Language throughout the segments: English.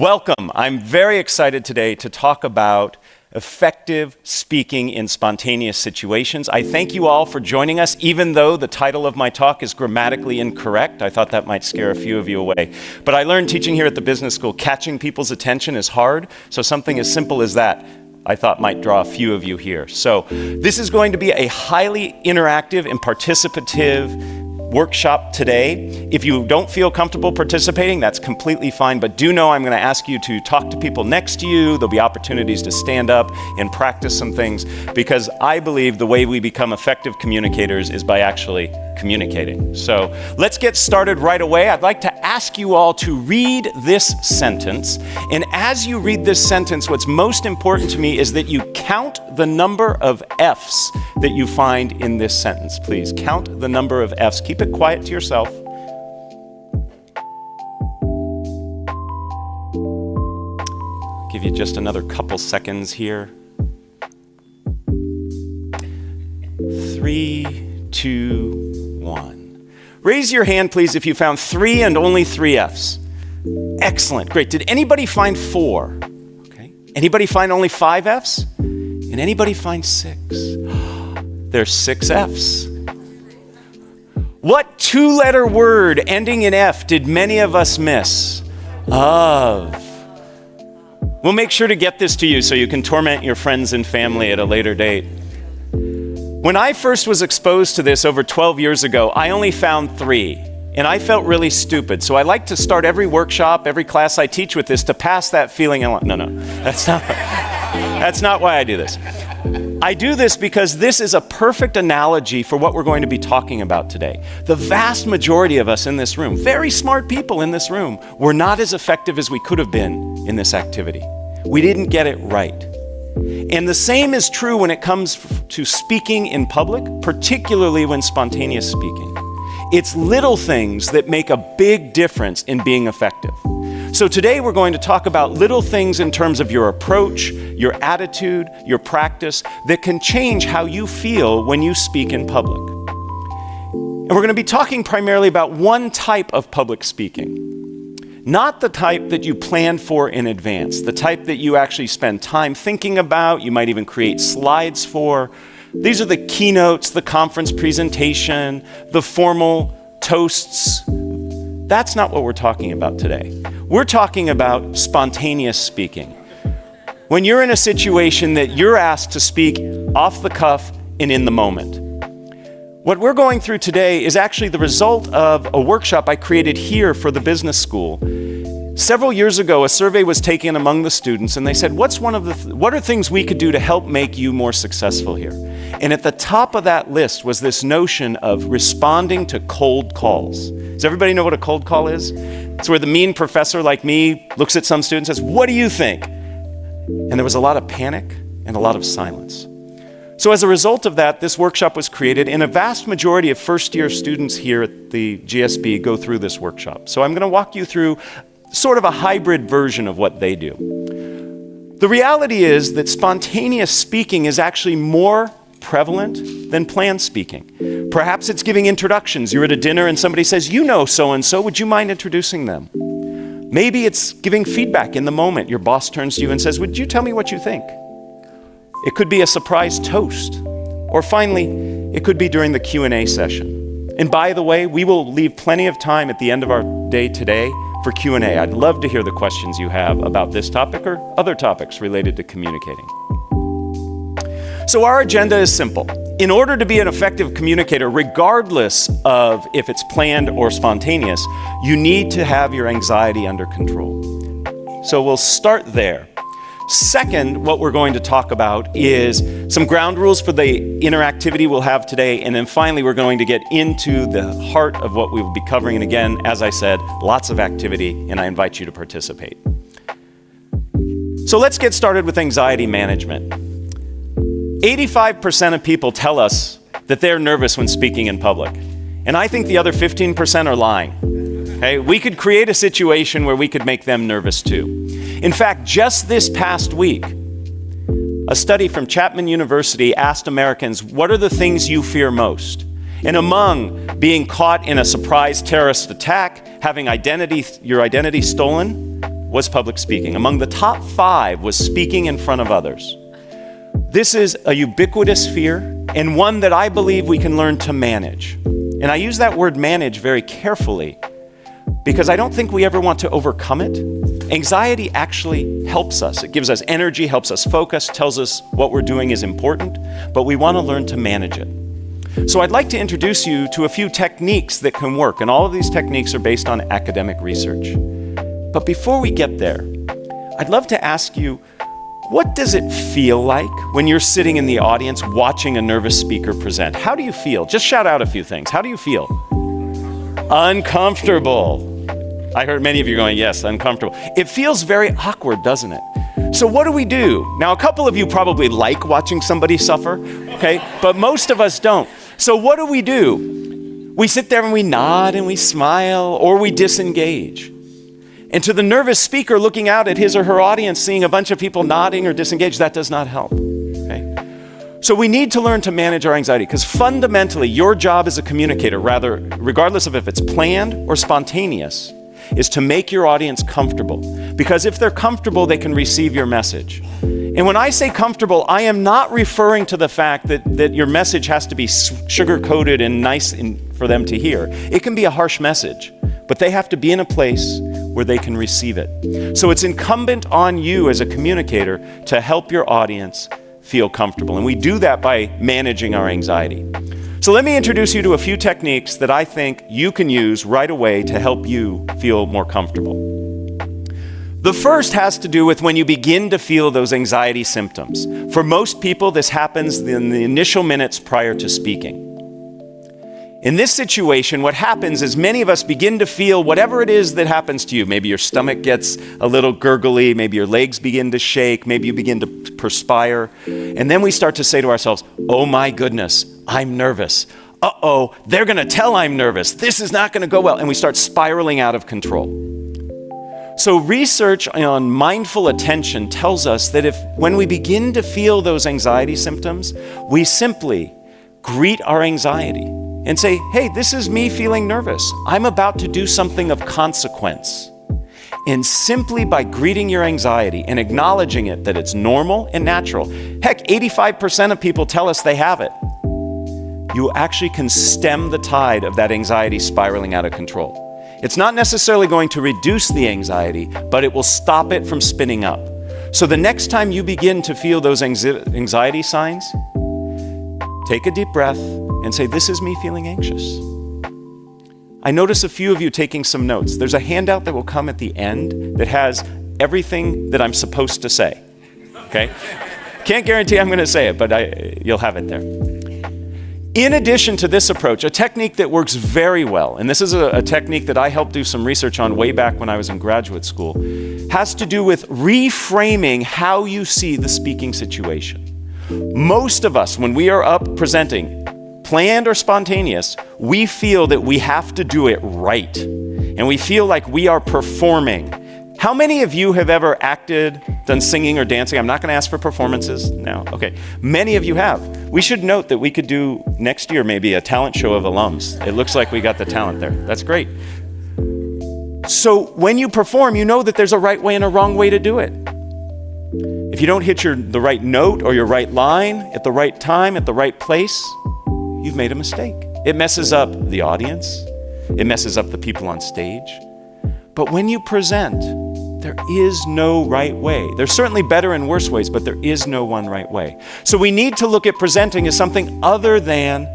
Welcome. I'm very excited today to talk about effective speaking in spontaneous situations. I thank you all for joining us, even though the title of my talk is grammatically incorrect. I thought that might scare a few of you away. But I learned teaching here at the business school, catching people's attention is hard, so something as simple as that I thought might draw a few of you here. So this is going to be a highly interactive and participative workshop today. If you don't feel comfortable participating, that's completely fine, but do know I'm going to ask you to talk to people next to you. There'll be opportunities to stand up and practice some things, because I believe the way we become effective communicators is by actually communicating. So let's get started right away. I'd like to ask you all to read this sentence, and as you read this sentence, what's most important to me is that you count the number of F's that you find in this sentence. Please count the number of F's. Keep it quiet to yourself. Give you just another couple seconds here. 3, 2, 1. Raise your hand, please, if you found 3 and only 3 F's. Excellent, great. Did anybody find 4? Okay. Anybody find only 5 F's? And anybody find 6? There's 6 F's. What 2-letter word ending in F did many of us miss? Of. We'll make sure to get this to you so you can torment your friends and family at a later date. When I first was exposed to this over 12 years ago, I only found 3, and I felt really stupid. So I like to start every workshop, every class I teach with this to pass that feeling. No, that's not why I do this. I do this because this is a perfect analogy for what we're going to be talking about today. The vast majority of us in this room, very smart people in this room, were not as effective as we could have been in this activity. We didn't get it right. And the same is true when it comes to speaking in public, particularly when spontaneous speaking. It's little things that make a big difference in being effective. So today we're going to talk about little things in terms of your approach, your attitude, your practice that can change how you feel when you speak in public. And we're going to be talking primarily about one type of public speaking, not the type that you planned for in advance, the type that you actually spend time thinking about, you might even create slides for. These are the keynotes, the conference presentation, the formal toasts. That's not what we're talking about today. We're talking about spontaneous speaking. When you're in a situation that you're asked to speak off the cuff and in the moment. What we're going through today is actually the result of a workshop I created here for the business school. Several years ago, a survey was taken among the students, and they said, what are things we could do to help make you more successful here? And at the top of that list was this notion of responding to cold calls. Does everybody know what a cold call is? It's where the mean professor like me looks at some student and says, "What do you think?" And there was a lot of panic and a lot of silence. So as a result of that, this workshop was created, and a vast majority of first-year students here at the GSB go through this workshop. So I'm going to walk you through sort of a hybrid version of what they do. The reality is that spontaneous speaking is actually more prevalent than planned speaking. Perhaps it's giving introductions. You're at a dinner and somebody says, "You know so-and-so, would you mind introducing them?" Maybe it's giving feedback in the moment. Your boss turns to you and says, "Would you tell me what you think?" It could be a surprise toast. Or finally, it could be during the Q&A session. And by the way, we will leave plenty of time at the end of our day today for Q&A. I'd love to hear the questions you have about this topic or other topics related to communicating. So our agenda is simple. In order to be an effective communicator, regardless of if it's planned or spontaneous, you need to have your anxiety under control. So we'll start there. Second, what we're going to talk about is some ground rules for the interactivity we'll have today. And then finally, we're going to get into the heart of what we will be covering. And again, as I said, lots of activity, and I invite you to participate. So let's get started with anxiety management. 85% of people tell us that they're nervous when speaking in public. And I think the other 15% are lying. Okay? We could create a situation where we could make them nervous too. In fact, just this past week, a study from Chapman University asked Americans, what are the things you fear most? And among being caught in a surprise terrorist attack, having your identity stolen, was public speaking. Among the top 5 was speaking in front of others. This is a ubiquitous fear and one that I believe we can learn to manage. And I use that word manage very carefully because I don't think we ever want to overcome it. Anxiety actually helps us. It gives us energy, helps us focus, tells us what we're doing is important, but we want to learn to manage it. So I'd like to introduce you to a few techniques that can work, and all of these techniques are based on academic research. But before we get there, I'd love to ask you, what does it feel like when you're sitting in the audience watching a nervous speaker present? How do you feel? Just shout out a few things. How do you feel? Uncomfortable. I heard many of you going, yes, uncomfortable. It feels very awkward, doesn't it? So what do we do? Now, a couple of you probably like watching somebody suffer, okay? But most of us don't. So what do? We sit there and we nod and we smile, or we disengage. And to the nervous speaker looking out at his or her audience, seeing a bunch of people nodding or disengaged, that does not help, okay? So we need to learn to manage our anxiety, because fundamentally, your job as a communicator, regardless of if it's planned or spontaneous, is to make your audience comfortable. Because if they're comfortable, they can receive your message. And when I say comfortable, I am not referring to the fact that your message has to be sugar-coated and nice for them to hear. It can be a harsh message, but they have to be in a place where they can receive it. So it's incumbent on you as a communicator to help your audience feel comfortable. And we do that by managing our anxiety. So let me introduce you to a few techniques that I think you can use right away to help you feel more comfortable. The first has to do with when you begin to feel those anxiety symptoms. For most people, this happens in the initial minutes prior to speaking. In this situation, what happens is many of us begin to feel whatever it is that happens to you. Maybe your stomach gets a little gurgly, maybe your legs begin to shake, maybe you begin to perspire. And then we start to say to ourselves, oh my goodness, I'm nervous. Uh-oh, they're gonna tell I'm nervous. This is not gonna go well. And we start spiraling out of control. So research on mindful attention tells us that when we begin to feel those anxiety symptoms, we simply greet our anxiety and say, hey, this is me feeling nervous. I'm about to do something of consequence. And simply by greeting your anxiety and acknowledging it, that it's normal and natural. Heck, 85% of people tell us they have it. You actually can stem the tide of that anxiety spiraling out of control. It's not necessarily going to reduce the anxiety, but it will stop it from spinning up. So the next time you begin to feel those anxiety signs, take a deep breath and say, this is me feeling anxious. I notice a few of you taking some notes. There's a handout that will come at the end that has everything that I'm supposed to say, okay? Can't guarantee I'm gonna say it, but you'll have it there. In addition to this approach, a technique that works very well, and this is a technique that I helped do some research on way back when I was in graduate school, has to do with reframing how you see the speaking situation. Most of us, when we are up presenting, planned or spontaneous, we feel that we have to do it right. And we feel like we are performing. How many of you have ever acted, done singing or dancing? I'm not going to ask for performances now. Okay. Many of you have. We should note that we could do next year maybe a talent show of alums. It looks like we got the talent there. That's great. So when you perform, you know that there's a right way and a wrong way to do it. If you don't hit the right note or your right line at the right time, at the right place, you've made a mistake. It messes up the audience. It messes up the people on stage. But when you present, there is no right way. There's certainly better and worse ways, but there is no one right way. So we need to look at presenting as something other than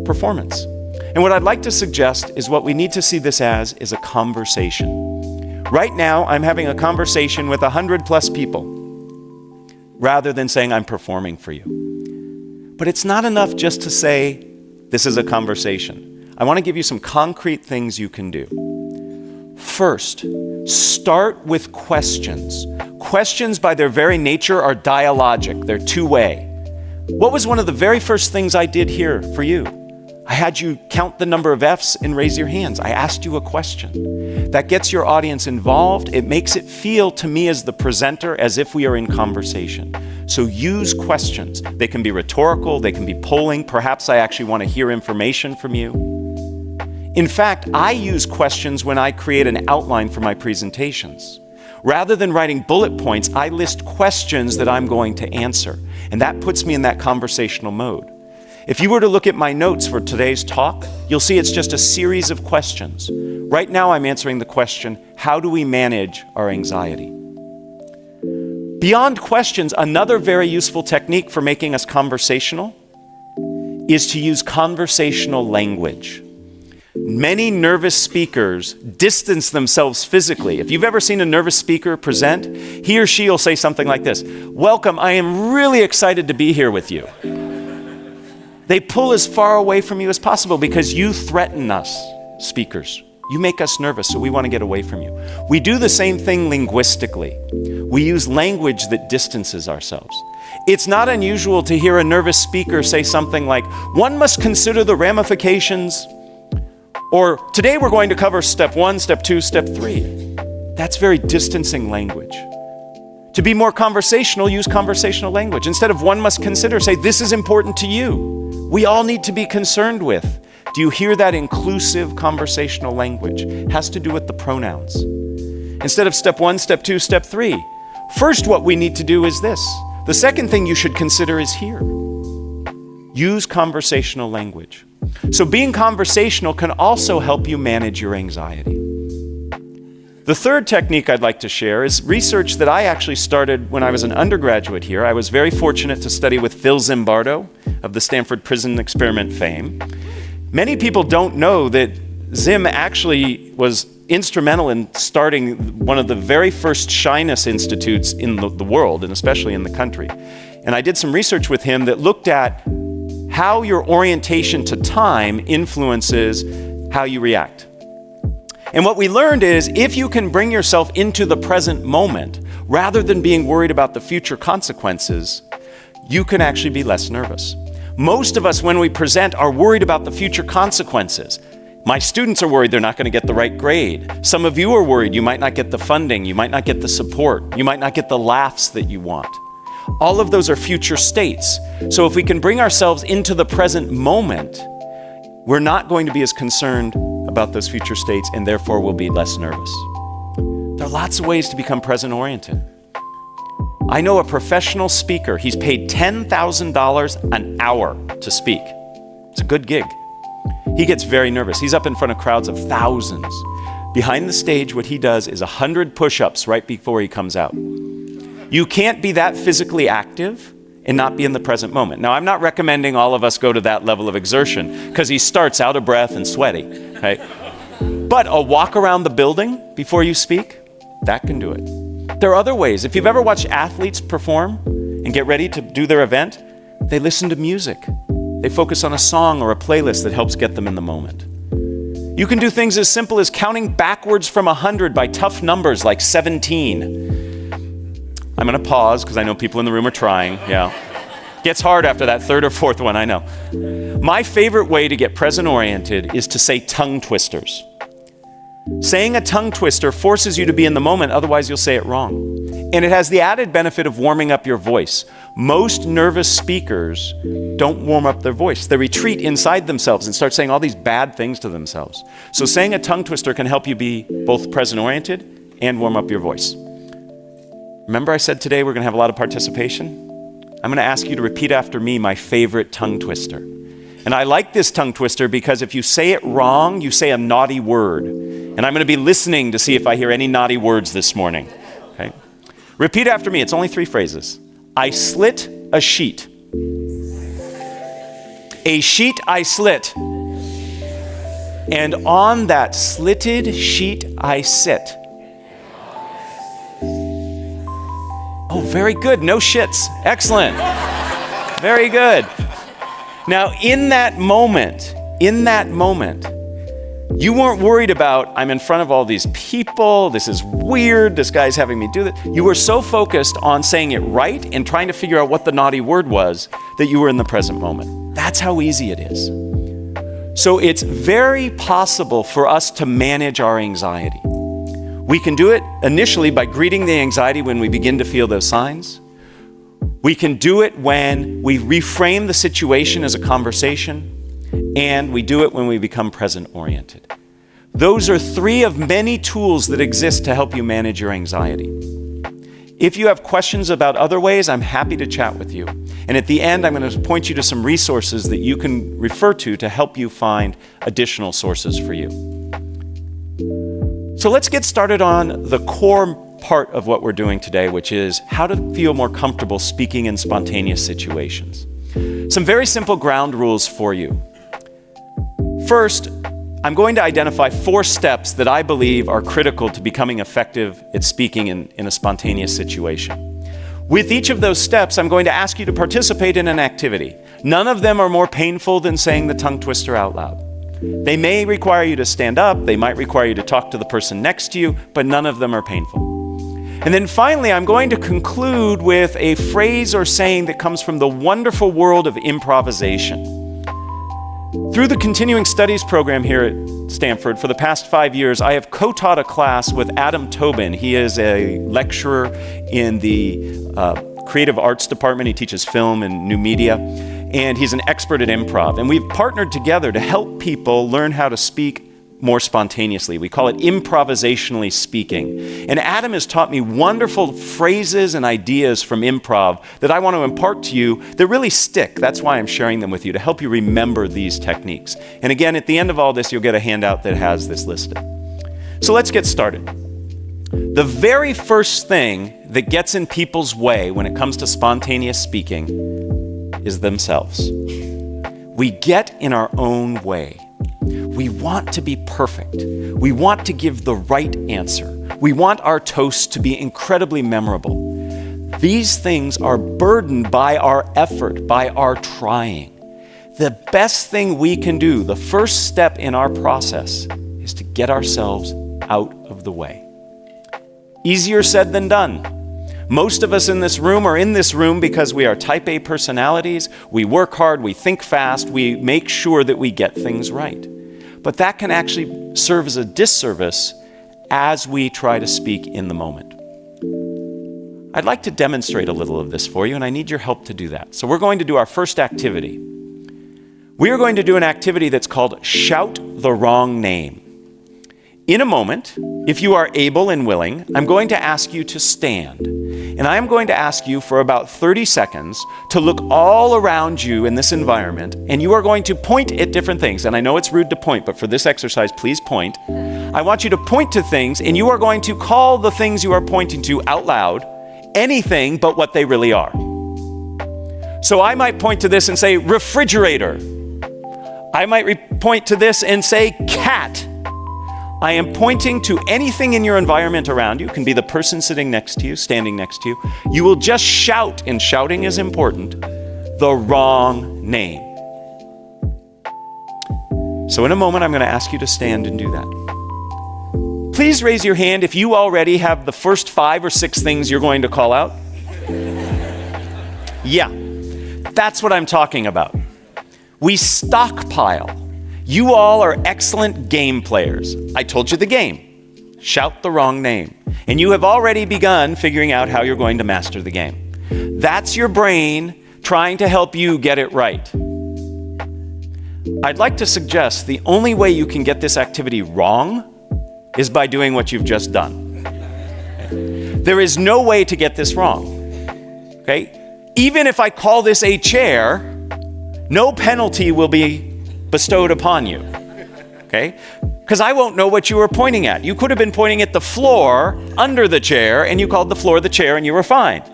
performance. And what I'd like to suggest is what we need to see this as is a conversation. Right now, I'm having a conversation with 100+ people rather than saying I'm performing for you. But it's not enough just to say, this is a conversation. I want to give you some concrete things you can do. First, start with questions. Questions by their very nature are dialogic. They're two-way. What was one of the very first things I did here for you? I had you count the number of F's and raise your hands. I asked you a question. That gets your audience involved. It makes it feel to me as the presenter as if we are in conversation. So use questions. They can be rhetorical, they can be polling. Perhaps I actually want to hear information from you. In fact, I use questions when I create an outline for my presentations. Rather than writing bullet points, I list questions that I'm going to answer. And that puts me in that conversational mode. If you were to look at my notes for today's talk, you'll see it's just a series of questions. Right now I'm answering the question, how do we manage our anxiety? Beyond questions, another very useful technique for making us conversational is to use conversational language. Many nervous speakers distance themselves physically. If you've ever seen a nervous speaker present, he or she will say something like this: "Welcome, I am really excited to be here with you." They pull as far away from you as possible because you threaten us, speakers. You make us nervous, so we want to get away from you. We do the same thing linguistically. We use language that distances ourselves. It's not unusual to hear a nervous speaker say something like, "One must consider the ramifications," or "Today we're going to cover step 1, step 2, step 3. That's very distancing language. To be more conversational, use conversational language. Instead of "one must consider," say, "This is important to you. We all need to be concerned with." Do you hear that inclusive conversational language? It has to do with the pronouns. Instead of step 1, step 2, step 3, first what we need to do is this. The second thing you should consider is here. Use conversational language. So being conversational can also help you manage your anxiety. The third technique I'd like to share is research that I actually started when I was an undergraduate here. I was very fortunate to study with Phil Zimbardo of the Stanford Prison Experiment fame. Many people don't know that Zim actually was instrumental in starting one of the very first shyness institutes in the world, and especially in the country. And I did some research with him that looked at how your orientation to time influences how you react. And what we learned is if you can bring yourself into the present moment, rather than being worried about the future consequences, you can actually be less nervous. Most of us, when we present, are worried about the future consequences. My students are worried they're not going to get the right grade. Some of you are worried you might not get the funding, you might not get the support, you might not get the laughs that you want. All of those are future states. So if we can bring ourselves into the present moment, we're not going to be as concerned about those future states, and therefore we'll be less nervous. There are lots of ways to become present-oriented. I know a professional speaker. He's paid $10,000 an hour to speak. It's a good gig. He gets very nervous. He's up in front of crowds of thousands. Behind the stage, what he does is 100 push-ups right before he comes out. You can't be that physically active and not be in the present moment. Now, I'm not recommending all of us go to that level of exertion because he starts out of breath and sweaty, right? But a walk around the building before you speak, that can do it. There are other ways. If you've ever watched athletes perform and get ready to do their event, they listen to music. They focus on a song or a playlist that helps get them in the moment. You can do things as simple as counting backwards from 100 by tough numbers like 17. I'm going to pause because I know people in the room are trying. Yeah. Gets hard after that third or fourth one, I know. My favorite way to get present-oriented is to say tongue twisters. Saying a tongue twister forces you to be in the moment, otherwise you'll say it wrong. And it has the added benefit of warming up your voice. Most nervous speakers don't warm up their voice. They retreat inside themselves and start saying all these bad things to themselves. So saying a tongue twister can help you be both present-oriented and warm up your voice. Remember I said today we're going to have a lot of participation? I'm going to ask you to repeat after me my favorite tongue twister. And I like this tongue twister because if you say it wrong, you say a naughty word. And I'm going to be listening to see if I hear any naughty words this morning. Okay? Repeat after me. It's only 3 phrases. I slit a sheet. A sheet I slit. And on that slitted sheet I sit. Oh, very good. No shits. Excellent. Very good. Now, in that moment, you weren't worried about, I'm in front of all these people, this is weird, this guy's having me do this. You were so focused on saying it right and trying to figure out what the naughty word was that you were in the present moment. That's how easy it is. So it's very possible for us to manage our anxiety. We can do it initially by greeting the anxiety when we begin to feel those signs. We can do it when we reframe the situation as a conversation, and we do it when we become present-oriented. Those are 3 of many tools that exist to help you manage your anxiety. If you have questions about other ways, I'm happy to chat with you. And at the end, I'm going to point you to some resources that you can refer to help you find additional sources for you. So let's get started on the core part of what we're doing today, which is how to feel more comfortable speaking in spontaneous situations. Some very simple ground rules for you. First, I'm going to identify 4 steps that I believe are critical to becoming effective at speaking in a spontaneous situation. With each of those steps, I'm going to ask you to participate in an activity. None of them are more painful than saying the tongue twister out loud. They may require you to stand up, they might require you to talk to the person next to you, but none of them are painful. And then finally, I'm going to conclude with a phrase or saying that comes from the wonderful world of improvisation. Through the continuing studies program here at Stanford, for the past 5 years, I have co-taught a class with Adam Tobin. He is a lecturer in the creative arts department. He teaches film and new media, and he's an expert at improv. And we've partnered together to help people learn how to speak more spontaneously. We call it improvisationally speaking. And Adam has taught me wonderful phrases and ideas from improv that I want to impart to you that really stick. That's why I'm sharing them with you, to help you remember these techniques. And again, at the end of all this, you'll get a handout that has this listed. So let's get started. The very first thing that gets in people's way when it comes to spontaneous speaking is themselves. We get in our own way. We want to be perfect. We want to give the right answer. We want our toast to be incredibly memorable. These things are burdened by our effort, by our trying. The best thing we can do, the first step in our process, is to get ourselves out of the way. Easier said than done. Most of us in this room are in this room because we are type A personalities. We work hard, we think fast, we make sure that we get things right. But that can actually serve as a disservice as we try to speak in the moment. I'd like to demonstrate a little of this for you, and I need your help to do that. So we're going to do our first activity. We are going to do an activity that's called Shout the Wrong Name. In a moment, if you are able and willing, I'm going to ask you to stand. And I am going to ask you for about 30 seconds to look all around you in this environment, and you are going to point at different things. And I know it's rude to point, but for this exercise, please point. I want you to point to things, and you are going to call the things you are pointing to out loud anything but what they really are. So I might point to this and say refrigerator. I might point to this and say cat. I am pointing to anything in your environment around you. It can be the person sitting next to you, standing next to you. You will just shout, and shouting is important, the wrong name. So in a moment, I'm going to ask you to stand and do that. Please raise your hand if you already have the first 5 or 6 things you're going to call out. Yeah, that's what I'm talking about. We stockpile. You all are excellent game players. I told you the game. Shout the wrong name. And you have already begun figuring out how you're going to master the game. That's your brain trying to help you get it right. I'd like to suggest the only way you can get this activity wrong is by doing what you've just done. There is no way to get this wrong. Okay? Even if I call this a chair, no penalty will be bestowed upon you, okay? Because I won't know what you were pointing at. You could have been pointing at the floor under the chair, and you called the floor the chair, and you were fine.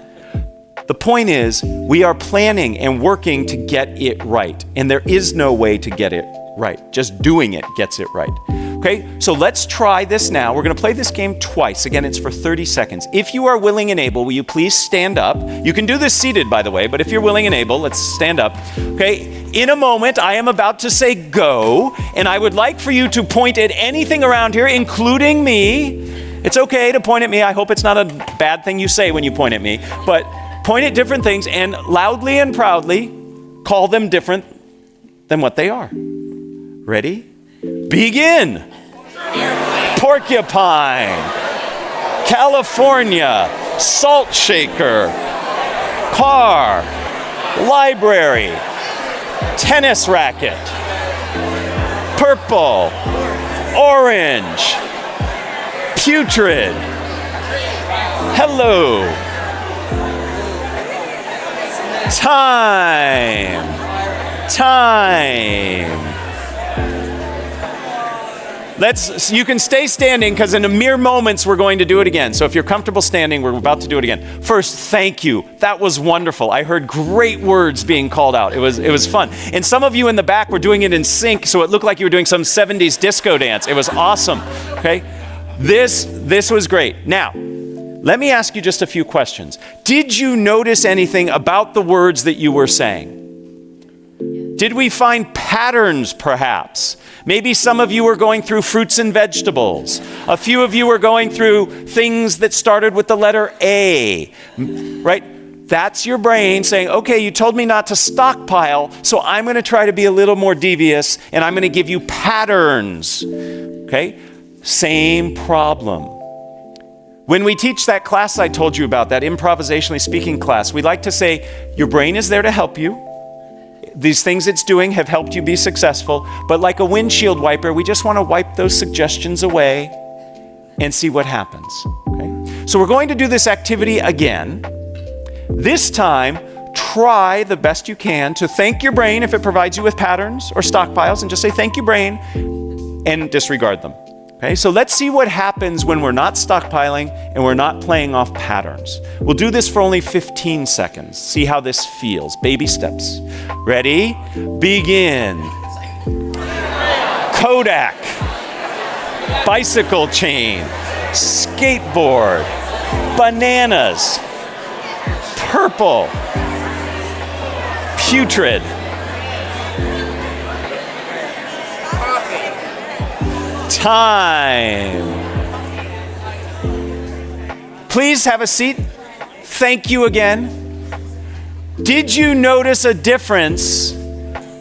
The point is, we are planning and working to get it right, and there is no way to get it right. Just doing it gets it right. Okay, so let's try this now. We're going to play this game twice. Again, it's for 30 seconds. If you are willing and able, will you please stand up? You can do this seated, by the way, but if you're willing and able, let's stand up. Okay, in a moment, I am about to say go, and I would like for you to point at anything around here, including me. It's okay to point at me. I hope it's not a bad thing you say when you point at me, but point at different things and loudly and proudly call them different than what they are. Ready? Begin. Porcupine, California, salt shaker, car, library, tennis racket, purple, Orange. Putrid. Hello. Time. You can stay standing because in a mere moments we're going to do it again. So if you're comfortable standing, we're about to do it again. First, thank you. That was wonderful. I heard great words being called out. It was fun. And some of you in the back were doing it in sync, so it looked like you were doing some 70s disco dance. It was awesome. Okay? This was great. Now, let me ask you just a few questions. Did you notice anything about the words that you were saying? Did we find patterns, perhaps? Maybe some of you were going through fruits and vegetables. A few of you were going through things that started with the letter A, right? That's your brain saying, okay, you told me not to stockpile, so I'm going to try to be a little more devious, and I'm going to give you patterns, okay? Same problem. When we teach that class I told you about, that improvisationally speaking class, we like to say, your brain is there to help you. These things it's doing have helped you be successful, but like a windshield wiper, we just want to wipe those suggestions away and see what happens, okay? So we're going to do this activity again. This time, try the best you can to thank your brain if it provides you with patterns or stockpiles, and just say, thank you, brain, and disregard them. Okay, so let's see what happens when we're not stockpiling and we're not playing off patterns. We'll do this for only 15 seconds. See how this feels. Baby steps. Ready? Begin. Kodak. Bicycle chain. Skateboard. Bananas. Purple. Putrid. Time. Please have a seat. Thank you again. Did you notice a difference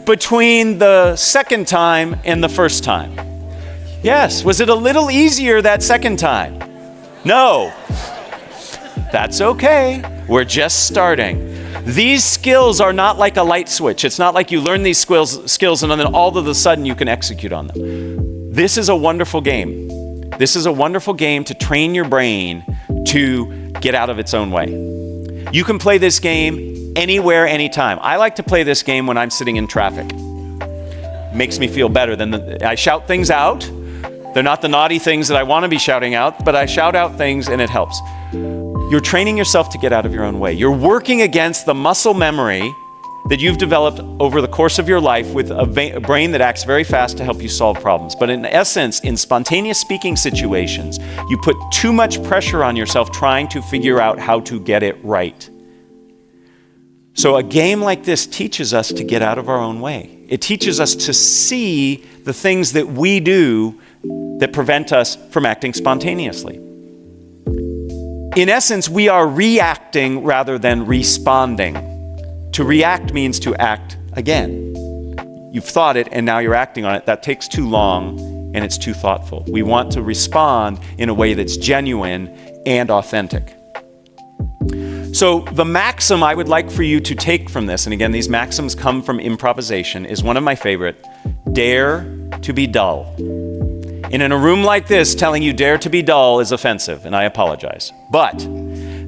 between the second time and the first time? Yes. Was it a little easier that second time? No. That's okay. We're just starting. These skills are not like a light switch. It's not like you learn these skills and then all of a sudden you can execute on them. This is a wonderful game. This is a wonderful game to train your brain to get out of its own way. You can play this game anywhere, anytime. I like to play this game when I'm sitting in traffic. Makes me feel better. I shout things out. They're not the naughty things that I want to be shouting out, but I shout out things and it helps. You're training yourself to get out of your own way. You're working against the muscle memory that you've developed over the course of your life with a brain that acts very fast to help you solve problems. But in essence, in spontaneous speaking situations, you put too much pressure on yourself trying to figure out how to get it right. So a game like this teaches us to get out of our own way. It teaches us to see the things that we do that prevent us from acting spontaneously. In essence, we are reacting rather than responding. To react means to act again. You've thought it and now you're acting on it. That takes too long and it's too thoughtful. We want to respond in a way that's genuine and authentic. So the maxim I would like for you to take from this, and again, these maxims come from improvisation, is one of my favorite: dare to be dull. And in a room like this, telling you dare to be dull is offensive, and I apologize. But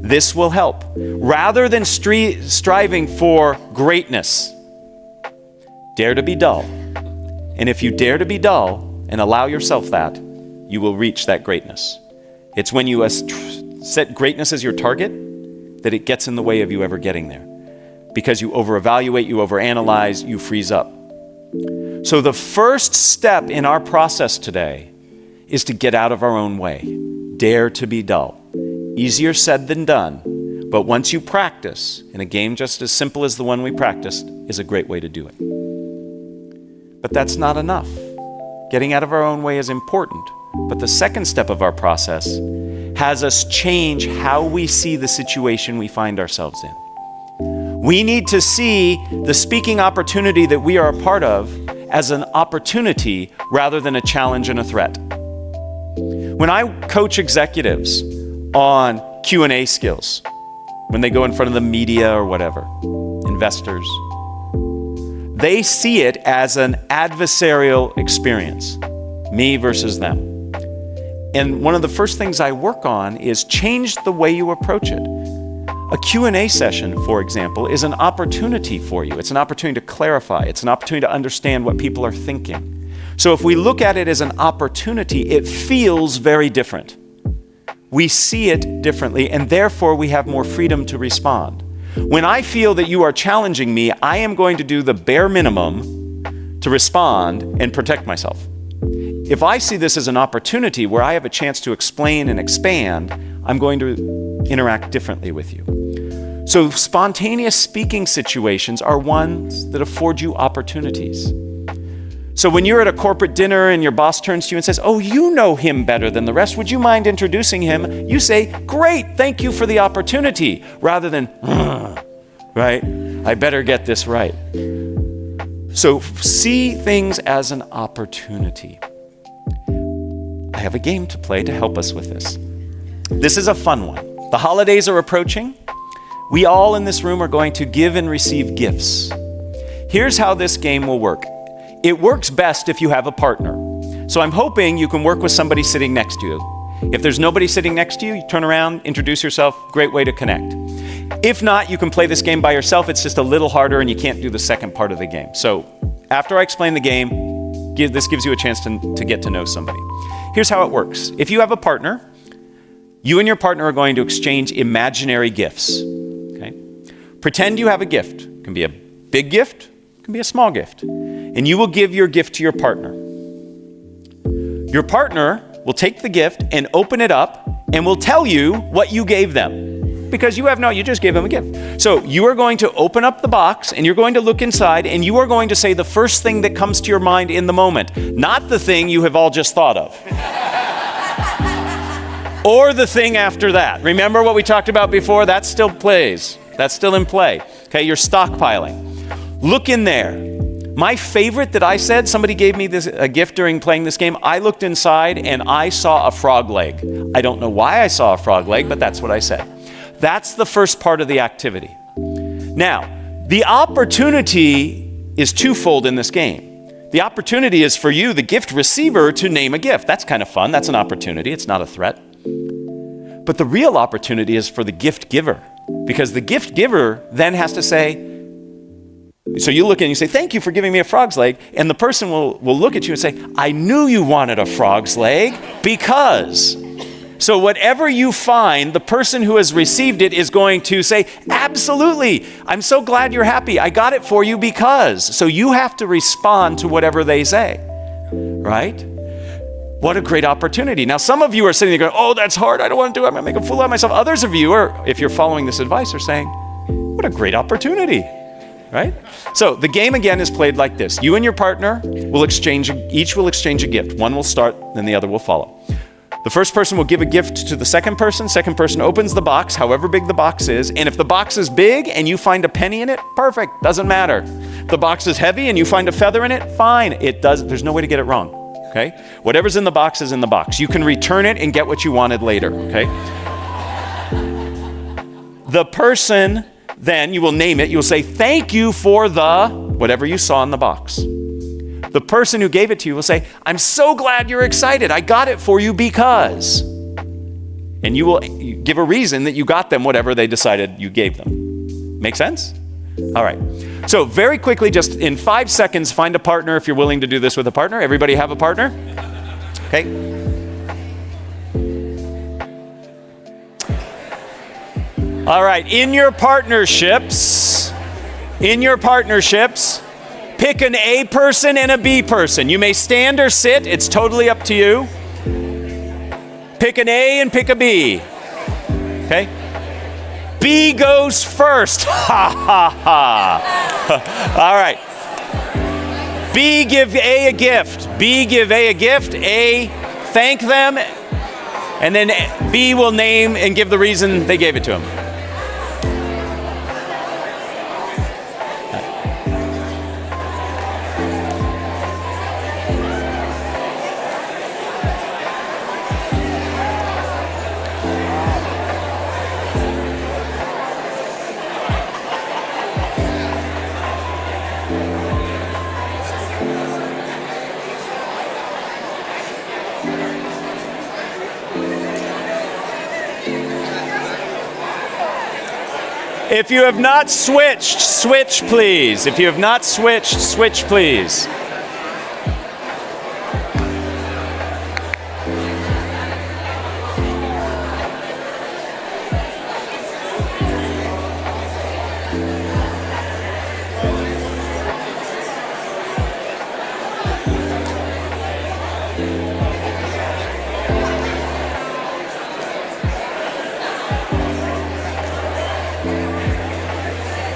this will help. Rather than striving for greatness, dare to be dull. And if you dare to be dull and allow yourself that, you will reach that greatness. It's when you set greatness as your target that it gets in the way of you ever getting there. Because you over-evaluate, you over-analyze, you freeze up. So the first step in our process today is to get out of our own way. Dare to be dull. Easier said than done, but once you practice, and a game just as simple as the one we practiced is a great way to do it. But that's not enough. Getting out of our own way is important, but the second step of our process has us change how we see the situation we find ourselves in. We need to see the speaking opportunity that we are a part of as an opportunity rather than a challenge and a threat. When I coach executives on Q&A skills, when they go in front of the media or whatever, investors, they see it as an adversarial experience. me versus them. And one of the first things I work on is change the way you approach it. A Q&A session, for example, is an opportunity for you. It's an opportunity to clarify. It's an opportunity to understand what people are thinking. So if we look at it as an opportunity, it feels very different. We see it differently, and therefore we have more freedom to respond. When I feel that you are challenging me, I am going to do the bare minimum to respond and protect myself. If I see this as an opportunity where I have a chance to explain and expand, I'm going to interact differently with you. So spontaneous speaking situations are ones that afford you opportunities. So when you're at a corporate dinner and your boss turns to you and says, "Oh, you know him better than the rest. Would you mind introducing him?" You say, "Great, thank you for the opportunity," rather than, right? I better get this right. So see things as an opportunity. I have a game to play to help us with this. This is a fun one. The holidays are approaching. We all in this room are going to give and receive gifts. Here's how this game will work. It works best if you have a partner. So I'm hoping you can work with somebody sitting next to you. If there's nobody sitting next to you, you turn around, introduce yourself, great way to connect. If not, you can play this game by yourself. It's just a little harder and you can't do the second part of the game. So after I explain the game, this gives you a chance to get to know somebody. Here's how it works. If you have a partner, you and your partner are going to exchange imaginary gifts. Okay? Pretend you have a gift. It can be a big gift, it can be a small gift. And you will give your gift to your partner. Your partner will take the gift and open it up and will tell you what you gave them. Because you just gave them a gift. So you are going to open up the box and you're going to look inside and you are going to say the first thing that comes to your mind in the moment, not the thing you have all just thought of. Or the thing after that. Remember what we talked about before? That still plays. That's still in play. Okay, you're stockpiling. Look in there. My favorite that I said, somebody gave me a gift during playing this game. I looked inside and I saw a frog leg. I don't know why I saw a frog leg, but that's what I said. That's the first part of the activity. Now, the opportunity is twofold in this game. The opportunity is for you, the gift receiver, to name a gift. That's kind of fun. That's an opportunity. It's not a threat. But the real opportunity is for the gift giver, because the gift giver then has to say, so you look and you say, "Thank you for giving me a frog's leg." And the person will look at you and say, "I knew you wanted a frog's leg because." So whatever you find, the person who has received it is going to say, "Absolutely, I'm so glad you're happy. I got it for you because." So you have to respond to whatever they say, right? What a great opportunity. Now, some of you are sitting there going, "Oh, that's hard. I don't want to do it. I'm going to make a fool out of myself." Others of you are, if you're following this advice, are saying, "What a great opportunity." Right? So the game again is played like this. You and your partner each will exchange a gift. One will start, then the other will follow. The first person will give a gift to the second person opens the box, however big the box is, and if the box is big and you find a penny in it, perfect, doesn't matter. If the box is heavy and you find a feather in it, fine, there's no way to get it wrong, okay? Whatever's in the box is in the box. You can return it and get what you wanted later, okay? The person, then you will name it, you will say, "Thank you for the," whatever you saw in the box. The person who gave it to you will say, "I'm so glad you're excited. I got it for you because." And you will give a reason that you got them whatever they decided you gave them. Make sense? All right. So very quickly, just in 5 seconds, find a partner if you're willing to do this with a partner. Everybody have a partner? Okay. All right, in your partnerships, pick an A person and a B person. You may stand or sit, it's totally up to you. Pick an A and pick a B, okay? B goes first, ha ha ha. All right, B give A a gift, A thank them, and then B will name and give the reason they gave it to him. If you have not switched, switch please. If you have not switched, switch please.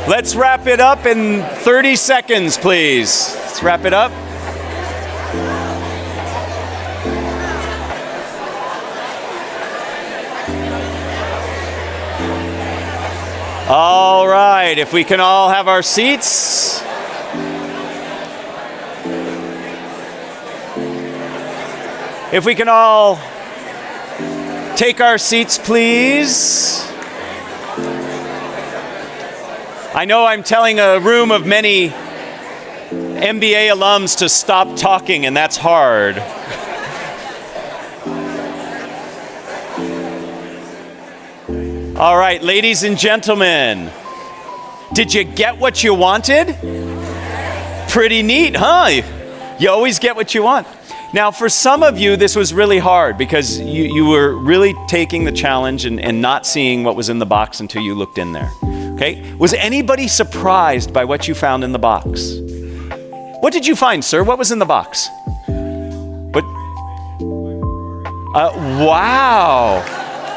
Let's wrap it up in 30 seconds, please. Let's wrap it up. All right, if we can all have our seats. If we can all take our seats, please. I know I'm telling a room of many MBA alums to stop talking, and that's hard. All right, ladies and gentlemen, did you get what you wanted? Pretty neat, huh? You always get what you want. Now, for some of you, this was really hard because you were really taking the challenge and not seeing what was in the box until you looked in there. Okay? Was anybody surprised by what you found in the box? What did you find, sir? What was in the box? What? Wow.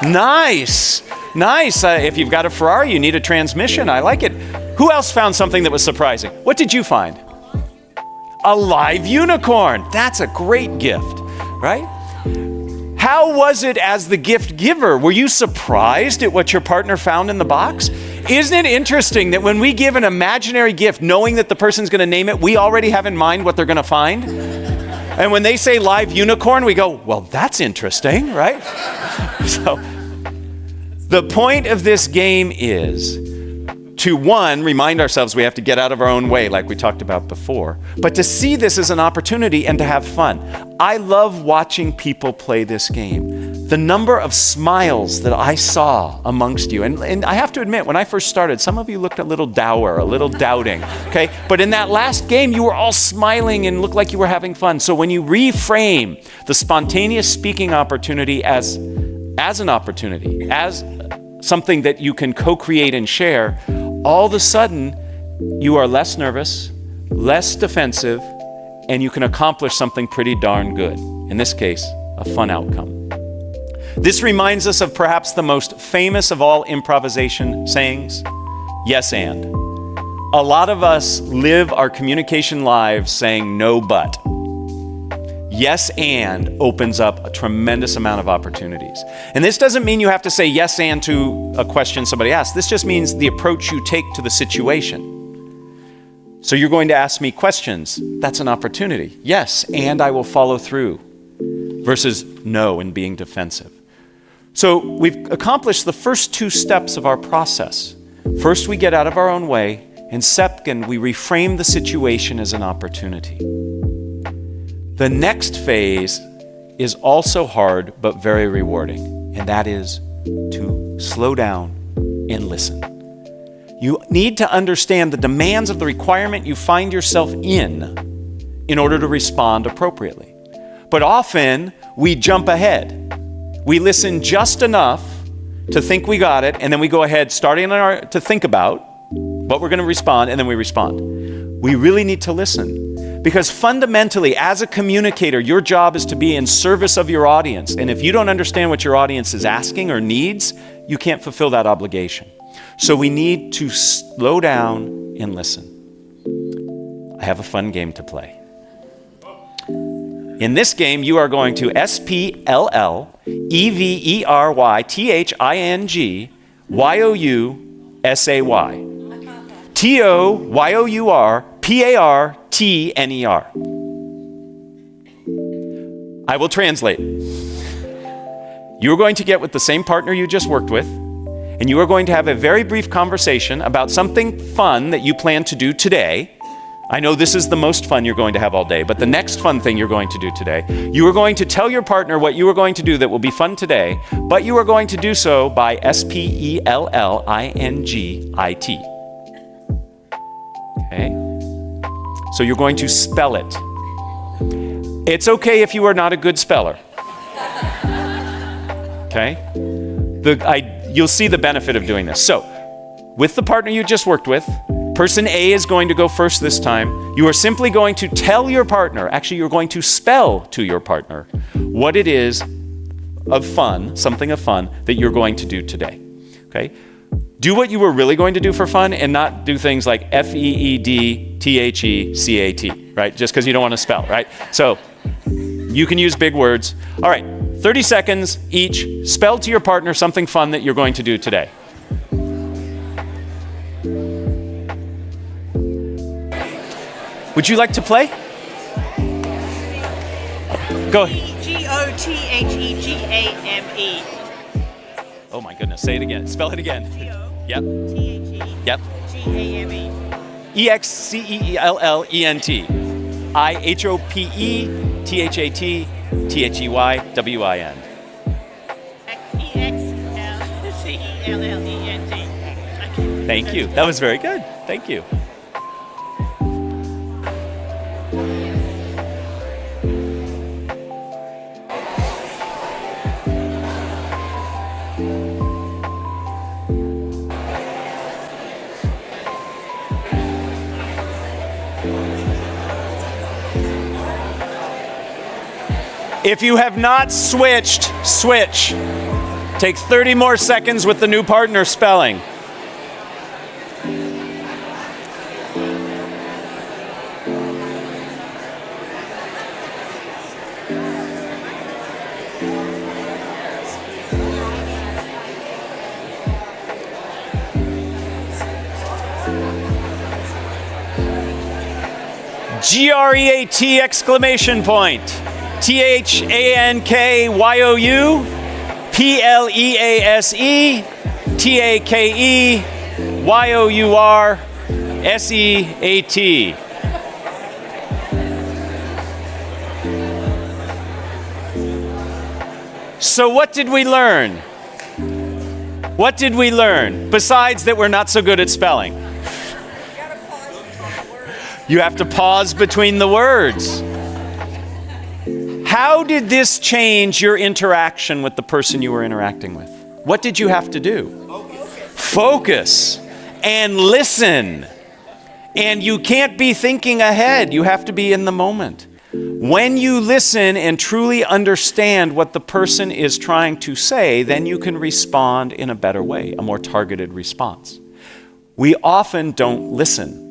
Nice. Nice. If you've got a Ferrari, you need a transmission. I like it. Who else found something that was surprising? What did you find? A live unicorn. That's a great gift, right? How was it as the gift giver? Were you surprised at what your partner found in the box? Isn't it interesting that when we give an imaginary gift, knowing that the person's going to name it, we already have in mind what they're going to find? And when they say live unicorn, we go, well, that's interesting, right? So the point of this game is to, one, remind ourselves we have to get out of our own way like we talked about before, but to see this as an opportunity and to have fun. I love watching people play this game. The number of smiles that I saw amongst you, and I have to admit, when I first started, some of you looked a little dour, a little doubting, okay? But in that last game, you were all smiling and looked like you were having fun. So when you reframe the spontaneous speaking opportunity as an opportunity, as something that you can co-create and share, all of a sudden, you are less nervous, less defensive, and you can accomplish something pretty darn good. In this case, a fun outcome. This reminds us of perhaps the most famous of all improvisation sayings, yes and. A lot of us live our communication lives saying no but. Yes and opens up a tremendous amount of opportunities. And this doesn't mean you have to say yes and to a question somebody asks. This just means the approach you take to the situation. So you're going to ask me questions. That's an opportunity. Yes, and I will follow through. Versus no and being defensive. So we've accomplished the first two steps of our process. First, we get out of our own way. And second, we reframe the situation as an opportunity. The next phase is also hard, but very rewarding, and that is to slow down and listen. You need to understand the demands of the requirement you find yourself in order to respond appropriately. But often, we jump ahead. We listen just enough to think we got it, and then we go ahead, to think about what we're going to respond, and then we respond. We really need to listen. Because fundamentally, as a communicator, your job is to be in service of your audience. And if you don't understand what your audience is asking or needs, you can't fulfill that obligation. So we need to slow down and listen. I have a fun game to play. In this game, you are going to spellleverthingyoursay. TOYOURPARTNER. I will translate. You are going to get with the same partner you just worked with, and you are going to have a very brief conversation about something fun that you plan to do today, I know this is the most fun you're going to have all day, but the next fun thing you're going to do today, you are going to tell your partner what you are going to do that will be fun today, but you are going to do so by spellingit. Okay? So you're going to spell it. It's okay if you are not a good speller. Okay? You'll see the benefit of doing this. So, with the partner you just worked with, person A is going to go first this time. You are simply going to tell your partner, actually you're going to spell to your partner what it is of fun, something of fun, that you're going to do today. Okay? Do what you were really going to do for fun and not do things like FEEDTHECAT, right? Just because you don't want to spell, right? So, you can use big words. All right, 30 seconds each. Spell to your partner something fun that you're going to do today. Would you like to play? Go ahead. GOTHEGAME. Oh my goodness, say it again. Spell it again. Yep. Yep. GAME. EXCELLENT. IHOPETHAT THEYWIN. EXLCELLENT. Thank you. That was very good. Thank you. If you have not switched, switch. Take 30 more seconds with the new partner spelling. GREAT exclamation point. THANKYOU PLEASE TAKEYOURSEAT. So what did we learn? What did we learn besides that we're not so good at spelling? You have to pause between the words. How did this change your interaction with the person you were interacting with? What did you have to do? Focus and listen. And you can't be thinking ahead. You have to be in the moment. When you listen and truly understand what the person is trying to say, then you can respond in a better way, a more targeted response. We often don't listen.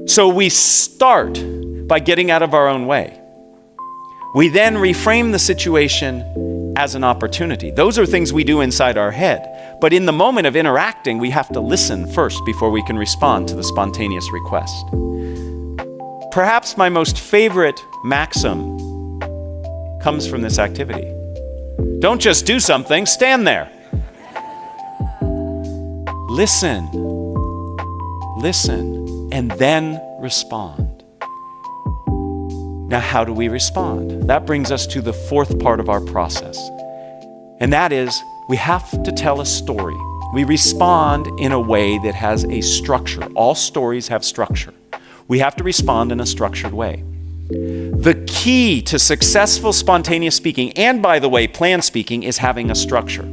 So we start by getting out of our own way. We then reframe the situation as an opportunity. Those are things we do inside our head. But in the moment of interacting, we have to listen first before we can respond to the spontaneous request. Perhaps my most favorite maxim comes from this activity. Don't just do something, stand there. Listen, and then respond. Now, how do we respond? That brings us to the fourth part of our process. And that is, we have to tell a story. We respond in a way that has a structure. All stories have structure. We have to respond in a structured way. The key to successful spontaneous speaking, and by the way, planned speaking, is having a structure.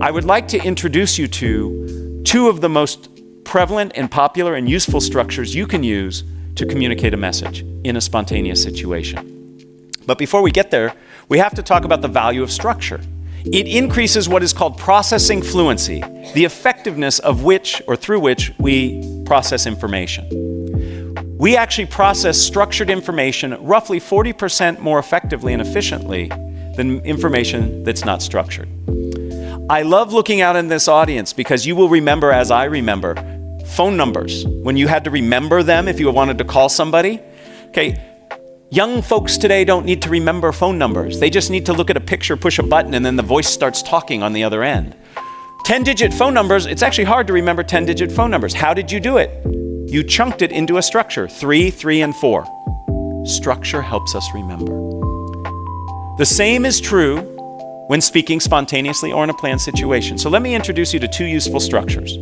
I would like to introduce you to two of the most prevalent and popular and useful structures you can use to communicate a message in a spontaneous situation. But before we get there, we have to talk about the value of structure. It increases what is called processing fluency, the effectiveness of which or through which we process information. We actually process structured information roughly 40% more effectively and efficiently than information that's not structured. I love looking out in this audience because you will remember, as I remember, phone numbers. When you had to remember them if you wanted to call somebody. Okay, young folks today don't need to remember phone numbers. They just need to look at a picture, push a button, and then the voice starts talking on the other end. 10-digit phone numbers, it's actually hard to remember 10-digit phone numbers. How did you do it? You chunked it into a structure, 3, 3, and 4. Structure helps us remember. The same is true when speaking spontaneously or in a planned situation. So let me introduce you to 2 useful structures.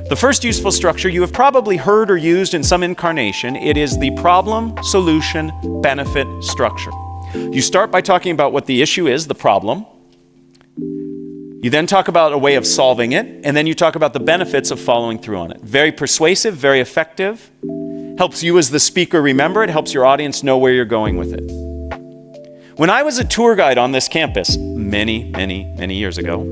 The first useful structure you have probably heard or used in some incarnation. It is the problem, solution, benefit structure. You start by talking about what the issue is, the problem. You then talk about a way of solving it, and then you talk about the benefits of following through on it. Very persuasive, very effective. Helps you as the speaker remember it, helps your audience know where you're going with it. When I was a tour guide on this campus many years ago,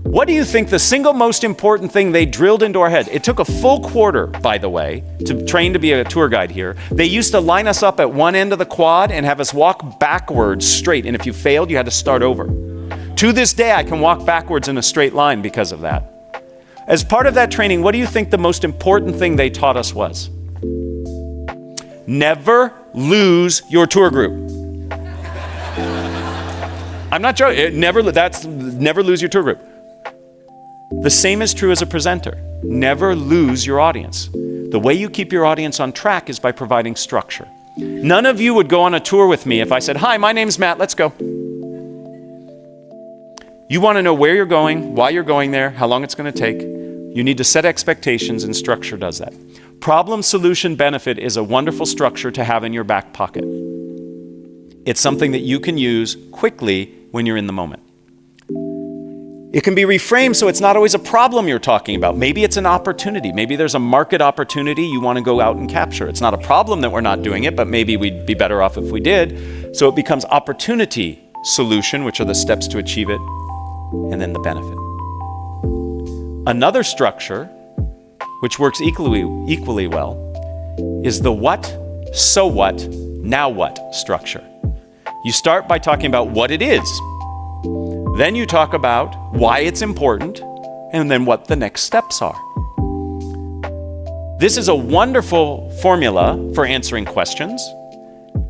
what do you think the single most important thing they drilled into our head? It took a full quarter, by the way, to train to be a tour guide here. They used to line us up at one end of the quad and have us walk backwards straight, and if you failed, you had to start over. To this day, I can walk backwards in a straight line because of that. As part of that training, what do you think the most important thing they taught us was? Never lose your tour group. I'm not joking. Never lose your tour group. The same is true as a presenter. Never lose your audience. The way you keep your audience on track is by providing structure. None of you would go on a tour with me if I said, "Hi, my name's Matt, let's go." You want to know where you're going, why you're going there, how long it's going to take. You need to set expectations, and structure does that. Problem, solution, benefit is a wonderful structure to have in your back pocket. It's something that you can use quickly when you're in the moment. It can be reframed so it's not always a problem you're talking about. Maybe it's an opportunity. Maybe there's a market opportunity you want to go out and capture. It's not a problem that we're not doing it, but maybe we'd be better off if we did. So it becomes opportunity, solution, which are the steps to achieve it, and then the benefit. Another structure, which works equally well, is the what, so what, now what structure. You start by talking about what it is. Then you talk about why it's important, and then what the next steps are. This is a wonderful formula for answering questions,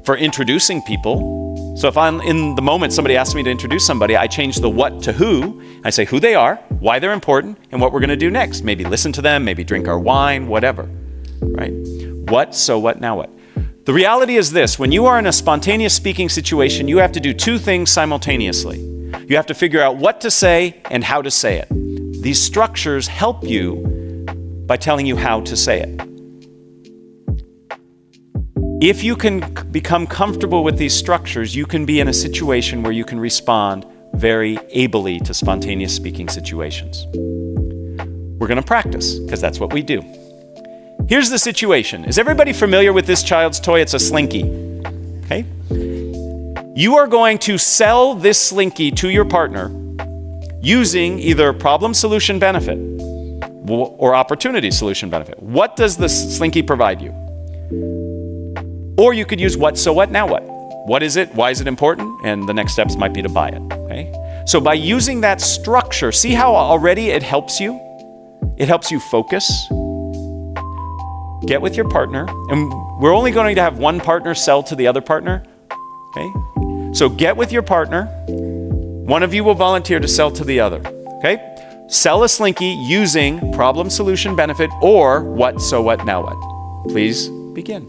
for introducing people. So if I'm in the moment somebody asks me to introduce somebody, I change the what to who. I say who they are, why they're important, and what we're going to do next. Maybe listen to them, maybe drink our wine, whatever, right? What, so what, now what? The reality is this: when you are in a spontaneous speaking situation, you have to do 2 things simultaneously. You have to figure out what to say and how to say it. These structures help you by telling you how to say it. If you can become comfortable with these structures, you can be in a situation where you can respond very ably to spontaneous speaking situations. We're going to practice, because that's what we do. Here's the situation. Is everybody familiar with this child's toy? It's a Slinky. Okay? You are going to sell this Slinky to your partner using either problem, solution, benefit, or opportunity, solution, benefit. What does the Slinky provide you? Or you could use what, so what, now what? What is it? Why is it important? And the next steps might be to buy it. Okay? So by using that structure, see how already it helps you? It helps you focus. Get with your partner, and we're only going to have one partner sell to the other partner. Okay? So get with your partner. One of you will volunteer to sell to the other. Okay? Sell a Slinky using problem, solution, benefit, or what, so what, now what. Please begin.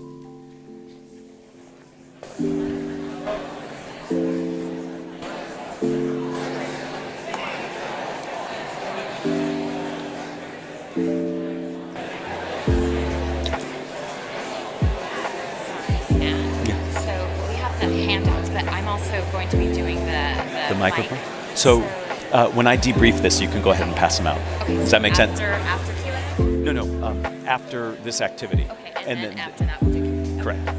Going to be doing the microphone. mic. So when I debrief this, you can go ahead and pass them out. Okay, Does that make sense? After Q&A? No. After this activity. Okay, and then after that we'll do Q&A. Correct.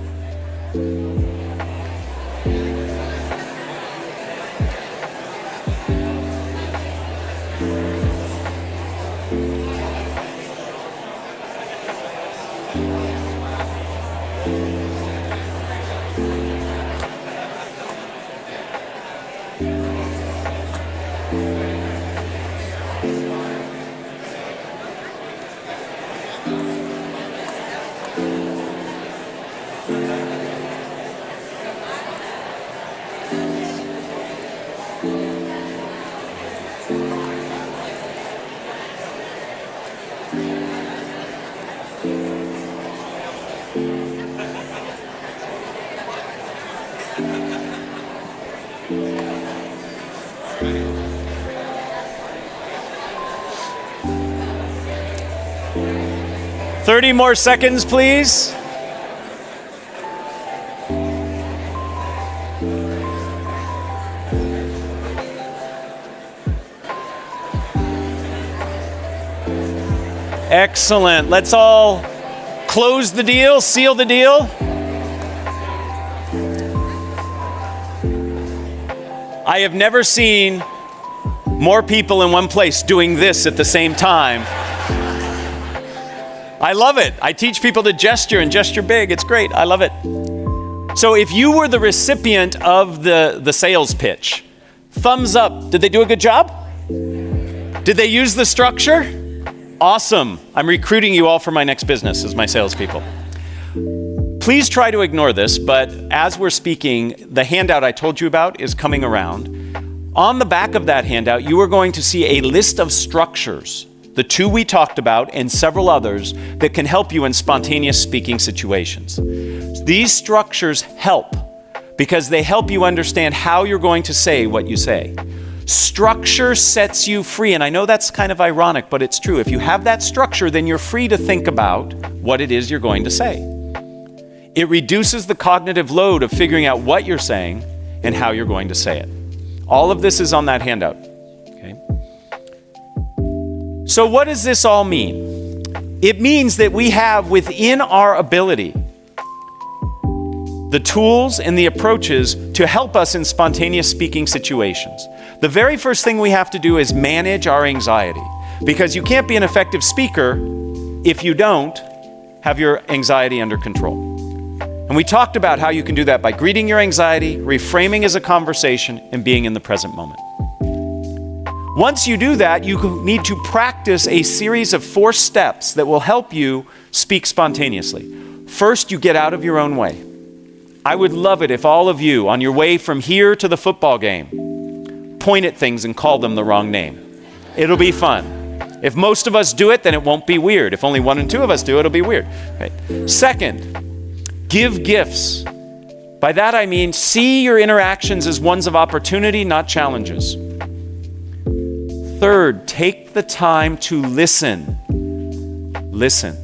30 more seconds, please. Excellent. Let's all close the deal, seal the deal. I have never seen more people in one place doing this at the same time. I love it. I teach people to gesture and gesture big. It's great. I love it. So if you were the recipient of the sales pitch, thumbs up. Did they do a good job? Did they use the structure? Awesome. I'm recruiting you all for my next business as my salespeople. Please try to ignore this, but as we're speaking, the handout I told you about is coming around. On the back of that handout, you are going to see a list of structures, the two we talked about and several others that can help you in spontaneous speaking situations. These structures help because they help you understand how you're going to say what you say. Structure sets you free, and I know that's kind of ironic, but it's true. If you have that structure, then you're free to think about what it is you're going to say. It reduces the cognitive load of figuring out what you're saying and how you're going to say it. All of this is on that handout. Okay? So what does this all mean? It means that we have within our ability the tools and the approaches to help us in spontaneous speaking situations. The very first thing we have to do is manage our anxiety, because you can't be an effective speaker if you don't have your anxiety under control. And we talked about how you can do that by greeting your anxiety, reframing as a conversation, and being in the present moment. Once you do that, you need to practice a series of 4 steps that will help you speak spontaneously. First, you get out of your own way. I would love it if all of you, on your way from here to the football game, point at things and call them the wrong name. It'll be fun. If most of us do it, then it won't be weird. If only 1 and 2 of us do it, it'll be weird. Okay. Second, give gifts. By that I mean see your interactions as ones of opportunity, not challenges. Third, take the time to listen. Listen.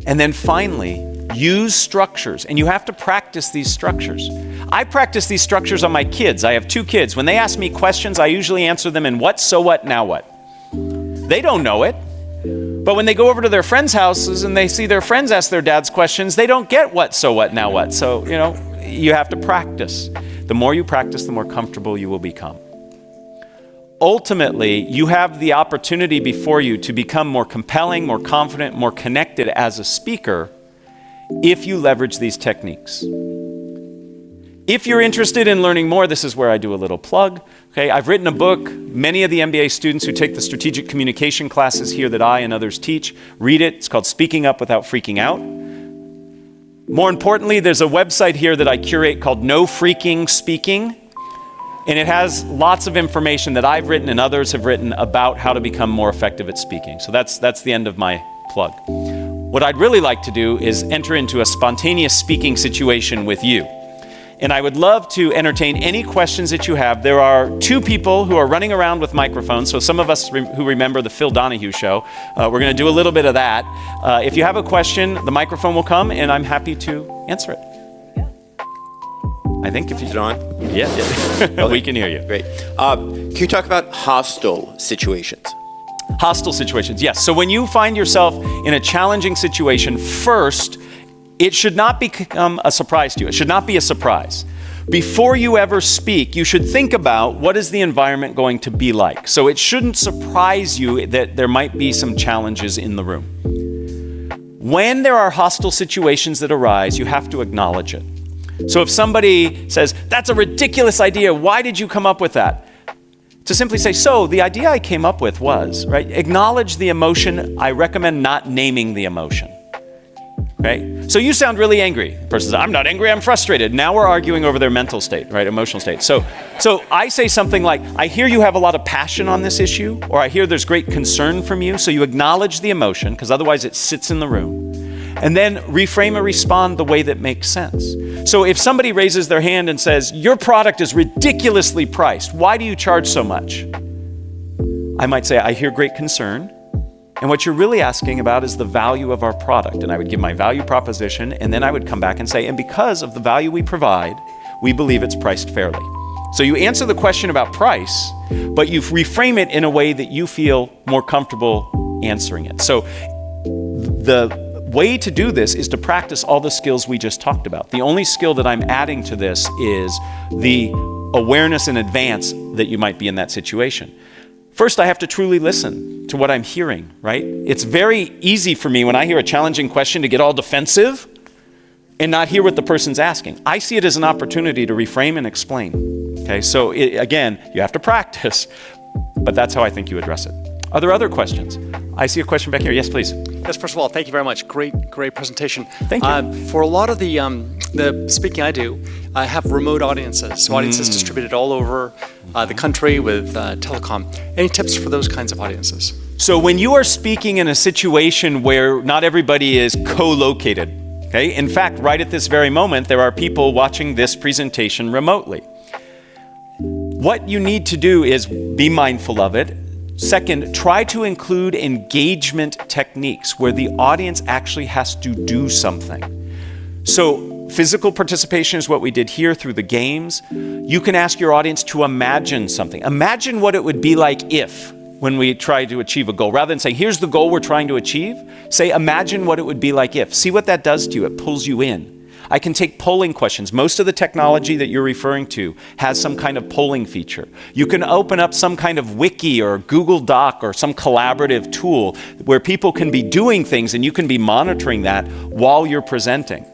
And then finally, use structures, and you have to practice these structures. I practice these structures on my kids. I have 2 kids. When they ask me questions, I usually answer them in what, so what, now what. They don't know it, but when they go over to their friends' houses and they see their friends ask their dads questions, they don't get what, so what, now what. So, you have to practice. The more you practice, the more comfortable you will become. Ultimately, you have the opportunity before you to become more compelling, more confident, more connected as a speaker if you leverage these techniques. If you're interested in learning more, this is where I do a little plug. Okay, I've written a book. Many of the MBA students who take the strategic communication classes here that I and others teach read it. It's called Speaking Up Without Freaking Out. More importantly, there's a website here that I curate called No Freaking Speaking, and it has lots of information that I've written and others have written about how to become more effective at speaking. So that's the end of my plug. What I'd really like to do is enter into a spontaneous speaking situation with you. And I would love to entertain any questions that you have. There are 2 people who are running around with microphones. So some of us who remember the Phil Donahue show, we're going to do a little bit of that. If you have a question, the microphone will come and I'm happy to answer it. I think if you... Is it on? Yeah. Okay. We can hear you. Great. Can you talk about hostile situations? Hostile situations, yes. So when you find yourself in a challenging situation, first, it should not become a surprise to you. It should not be a surprise. Before you ever speak, you should think about what is the environment going to be like. So it shouldn't surprise you that there might be some challenges in the room. When there are hostile situations that arise, you have to acknowledge it. So if somebody says, "That's a ridiculous idea, why did you come up with that?" To simply say, "So the idea I came up with was," right? Acknowledge the emotion. I recommend not naming the emotion. Okay? So you sound really angry. The person says, "I'm not angry, I'm frustrated." Now we're arguing over their mental state, right? Emotional state. So I say something like, "I hear you have a lot of passion on this issue," or "I hear there's great concern from you." So you acknowledge the emotion, because otherwise it sits in the room. And then reframe or respond the way that makes sense. So if somebody raises their hand and says, your product is ridiculously priced, why do you charge so much? I might say, I hear great concern. And what you're really asking about is the value of our product. And I would give my value proposition, and then I would come back and say, and because of the value we provide, we believe it's priced fairly. So you answer the question about price, but you reframe it in a way that you feel more comfortable answering it. So the way to do this is to practice all the skills we just talked about. The only skill that I'm adding to this is the awareness in advance that you might be in that situation. First, I have to truly listen to what I'm hearing, right? It's very easy for me when I hear a challenging question to get all defensive and not hear what the person's asking. I see it as an opportunity to reframe and explain. Okay, so again, you have to practice, but that's how I think you address it. Are there other questions? I see a question back here. Yes, please. Yes, first of all, thank you very much. Great presentation. Thank you. For a lot of the speaking I do, I have remote audiences, so audiences distributed all over the country with telecom. Any tips for those kinds of audiences? So when you are speaking in a situation where not everybody is co-located, okay? In fact, right at this very moment, there are people watching this presentation remotely. What you need to do is be mindful of it. Second, try to include engagement techniques where the audience actually has to do something. So physical participation is what we did here through the games. You can ask your audience to imagine something. Imagine what it would be like if, when we try to achieve a goal. Rather than saying, here's the goal we're trying to achieve, say, imagine what it would be like if. See what that does to you. It pulls you in. I can take polling questions. Most of the technology that you're referring to has some kind of polling feature. You can open up some kind of wiki or Google Doc or some collaborative tool where people can be doing things and you can be monitoring that while you're presenting.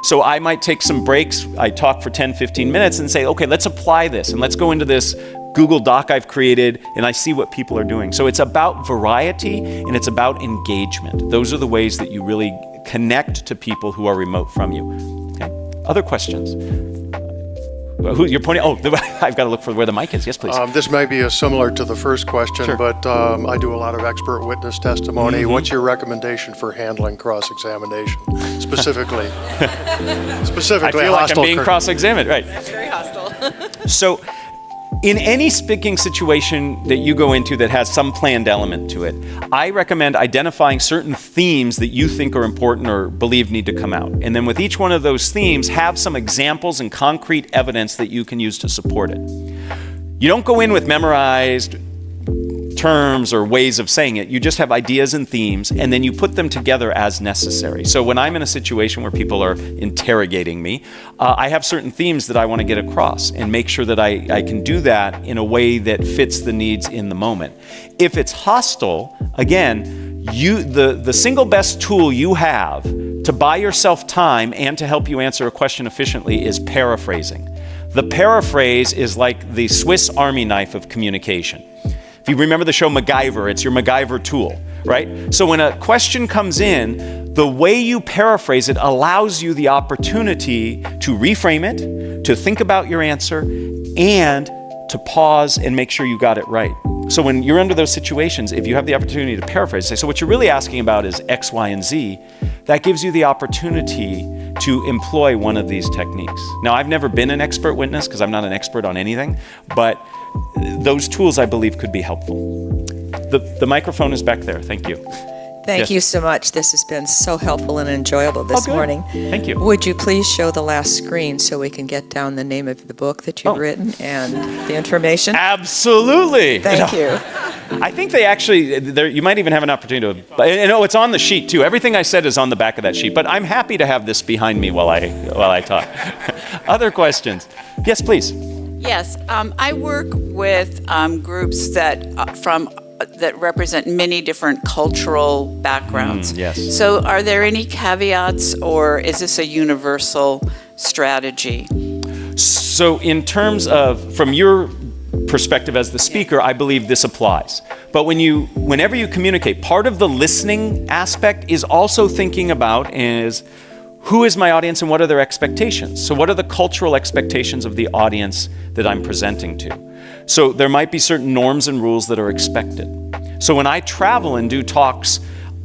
So I might take some breaks. I talk for 10, 15 minutes and say, okay, let's apply this and let's go into this Google Doc I've created and I see what people are doing. So it's about variety and it's about engagement. Those are the ways that you really connect to people who are remote from you. Okay. Other questions? Who you're pointing? Oh, I've got to look for where the mic is. Yes, please. This may be similar to the first question, Sure. but I do a lot of expert witness testimony. What's your recommendation for handling cross-examination, specifically? I feel like I'm being cross-examined, right? That's very hostile. So in any speaking situation that you go into that has some planned element to it, I recommend identifying certain themes that you think are important or believe need to come out. And then with each one of those themes, have some examples and concrete evidence that you can use to support it. You don't go in with memorized terms or ways of saying it. You just have ideas and themes, and then you put them together as necessary. So when I'm in a situation where people are interrogating me, I have certain themes that I want to get across and make sure that I can do that in a way that fits the needs in the moment. If it's hostile, again, the single best tool you have to buy yourself time and to help you answer a question efficiently is paraphrasing. The paraphrase is like the Swiss Army knife of communication. If you remember the show MacGyver, it's your MacGyver tool, right? So when a question comes in, the way you paraphrase it allows you the opportunity to reframe it, to think about your answer, and to pause and make sure you got it right. So when you're under those situations, if you have the opportunity to paraphrase, say, so what you're really asking about is X, Y, and Z, that gives you the opportunity to employ one of these techniques. Now, I've never been an expert witness because I'm not an expert on anything, but those tools, I believe, could be helpful. The microphone is back there. Thank you. Thank you so much. This has been so helpful and enjoyable this morning. Thank you. Would you please show the last screen so we can get down the name of the book that you've written and the information? Absolutely. Thank you. I think they actually, you might even have an opportunity to, and it's on the sheet too. Everything I said is on the back of that sheet, but I'm happy to have this behind me while I talk. Other questions? Yes, please. Yes, I work with groups that represent many different cultural backgrounds. Yes. So are there any caveats, or is this a universal strategy? So in terms of, from your perspective as the speaker, I believe this applies. But whenever you communicate, part of the listening aspect is also thinking about is, who is my audience and what are their expectations? So what are the cultural expectations of the audience that I'm presenting to? So there might be certain norms and rules that are expected. So when I travel and do talks,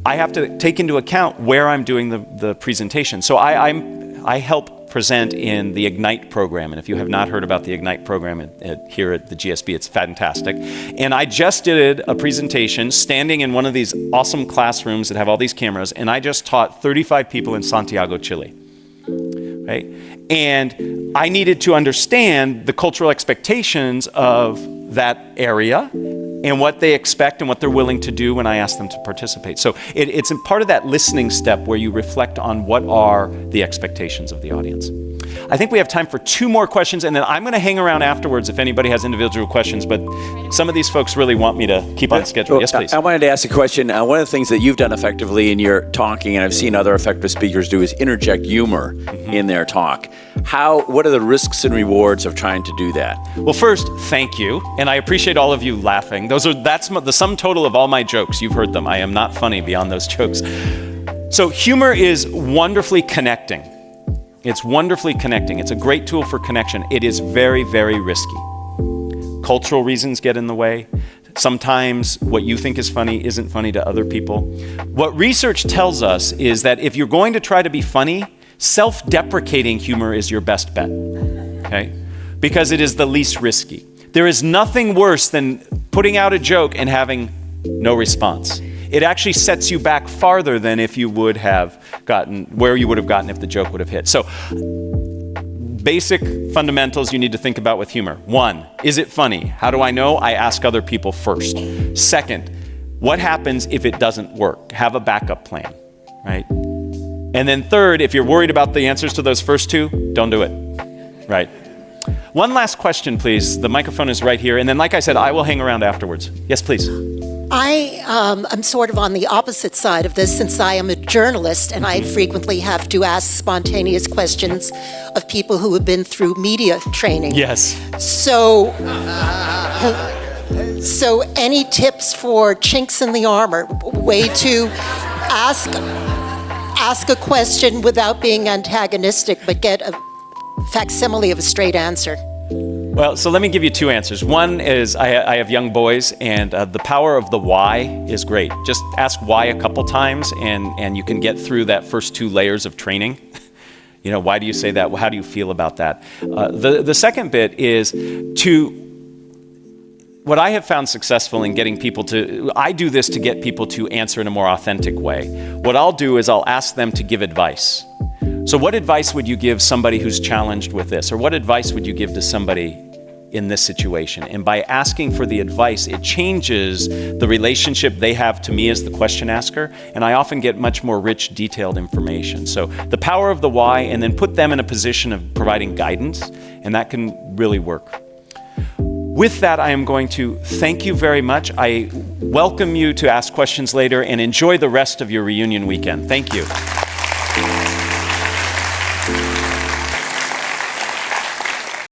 I have to take into account where I'm doing the presentation. So I help present in the Ignite program. And if you have not heard about the Ignite program here at the GSB, it's fantastic. And I just did a presentation standing in one of these awesome classrooms that have all these cameras, and I just taught 35 people in Santiago, Chile. Right? And I needed to understand the cultural expectations of that area and what they expect and what they're willing to do when I ask them to participate. So it's a part of that listening step where you reflect on what are the expectations of the audience. I think we have time for 2 more questions, and then I'm going to hang around afterwards if anybody has individual questions, but some of these folks really want me to keep on schedule. Yes, please. I wanted to ask a question. One of the things that you've done effectively in your talking, and I've seen other effective speakers do, is interject humor in their talk. What are the risks and rewards of trying to do that? Well, first, thank you, and I appreciate all of you laughing. That's the sum total of all my jokes. You've heard them. I am not funny beyond those jokes. So humor is wonderfully connecting. It's wonderfully connecting. It's a great tool for connection. It is very, very risky. Cultural reasons get in the way. Sometimes what you think is funny isn't funny to other people. What research tells us is that if you're going to try to be funny, self-deprecating humor is your best bet, okay? Because it is the least risky. There is nothing worse than putting out a joke and having no response. It actually sets you back farther than if you would have gotten, where you would have gotten if the joke would have hit. So, basic fundamentals you need to think about with humor. 1, is it funny? How do I know? I ask other people first. 2nd, what happens if it doesn't work? Have a backup plan, right? And then 3rd, if you're worried about the answers to those first 2, don't do it, right? One last question, please. The microphone is right here. And then, like I said, I will hang around afterwards. Yes, please. I'm sort of on the opposite side of this, since I am a journalist and I frequently have to ask spontaneous questions of people who have been through media training. Yes. So any tips for chinks in the armor, way to ask a question without being antagonistic, but get a facsimile of a straight answer? Well, so let me give you 2 answers. One is I have young boys, and the power of the why is great. Just ask why a couple times, and you can get through that first 2 layers of training. You know, why do you say that? How do you feel about that? The second bit is what I have found successful in getting people I do this to get people to answer in a more authentic way. What I'll do is I'll ask them to give advice. So what advice would you give somebody who's challenged with this? Or what advice would you give to somebody in this situation? And by asking for the advice, it changes the relationship they have to me as the question asker, and I often get much more rich, detailed information. So the power of the why, and then put them in a position of providing guidance, and that can really work. With that, I am going to thank you very much. I welcome you to ask questions later, and enjoy the rest of your reunion weekend. Thank you.